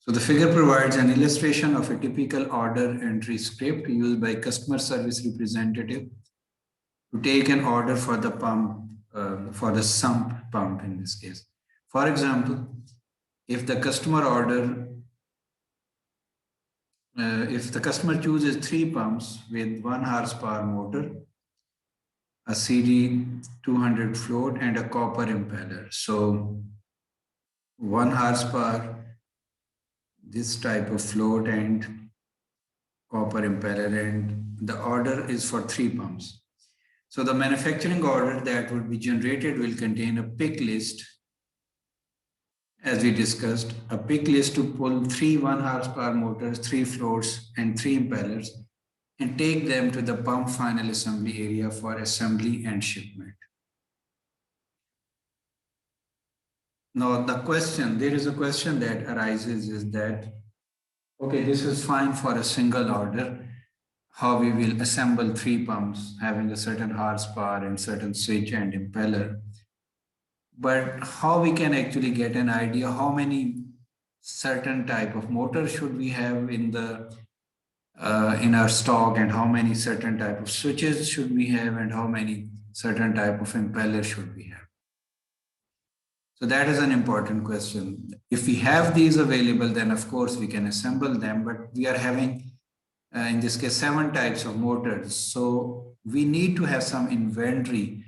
So the figure provides an illustration of a typical order entry script used by customer service representative to take an order for the pump, for the sump pump in this case. For example, if the customer if the customer chooses 3 pumps with 1 horsepower motor, a CD 200 float, and a copper impeller. So 1 horsepower, this type of float and copper impeller, and the order is for 3 pumps. So the manufacturing order that would be generated will contain a pick list, as we discussed, a pick list to pull 3 1 horsepower motors, 3 floats, and 3 impellers, and take them to the pump final assembly area for assembly and shipment. Now there is a question that arises is that, okay, this is fine for a single order, how we will assemble 3 pumps having a certain horsepower and certain switch and impeller. But how we can actually get an idea how many certain type of motor should we have in our stock, and how many certain type of switches should we have, and how many certain type of impeller should we have. So that is an important question. If we have these available, then of course we can assemble them, but we are having in this case 7 types of motors. So we need to have some inventory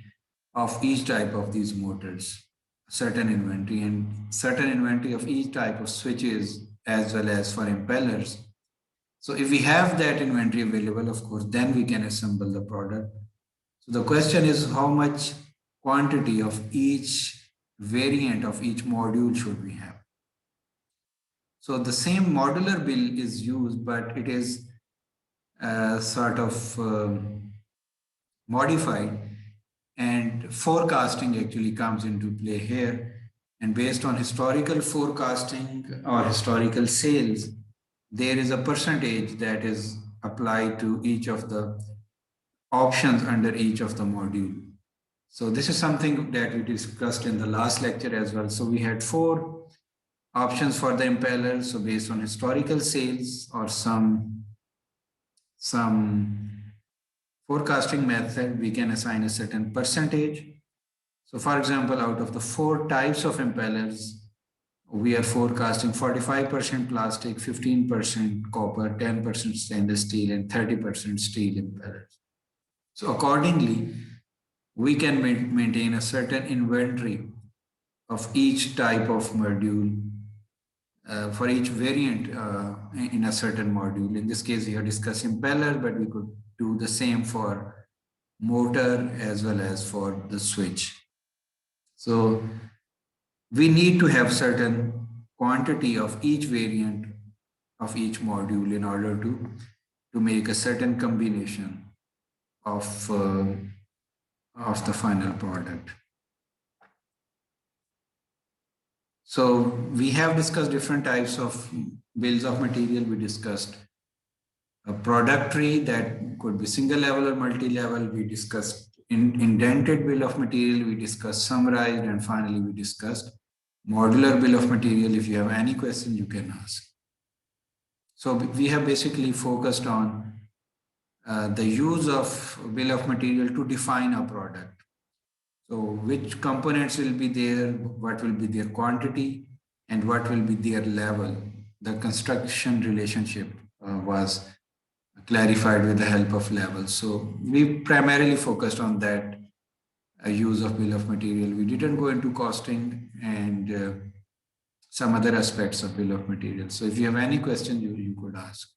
of each type of these motors, certain inventory, and certain inventory of each type of switches as well as for impellers. So if we have that inventory available, of course, then we can assemble the product. So the question is how much quantity of each variant of each module should we have? So the same modular bill is used, but it is sort of modified, and forecasting actually comes into play here. And based on historical forecasting or historical sales, there is a percentage that is applied to each of the options under each of the module. So this is something that we discussed in the last lecture as well. So we had 4 options for the impeller. So based on historical sales or some forecasting method, we can assign a certain percentage. So for example, out of the 4 types of impellers, we are forecasting 45% plastic, 15% copper, 10% stainless steel, and 30% steel impellers. So accordingly, we can maintain a certain inventory of each type of module for each variant in a certain module. In this case, we have discussed impeller, but we could do the same for motor as well as for the switch. So we need to have certain quantity of each variant of each module in order to make a certain combination of the final product. So we have discussed different types of bills of material. We discussed a product tree that could be single level or multi-level. We discussed indented bill of material. We discussed summarized, and finally we discussed modular bill of material. If you have any question, you can ask. So we have basically focused on the use of bill of material to define a product. So which components will be there, what will be their quantity, and what will be their level. The construction relationship was clarified with the help of levels. So we primarily focused on that use of bill of material. We didn't go into costing and some other aspects of bill of material. So if you have any question, you could ask.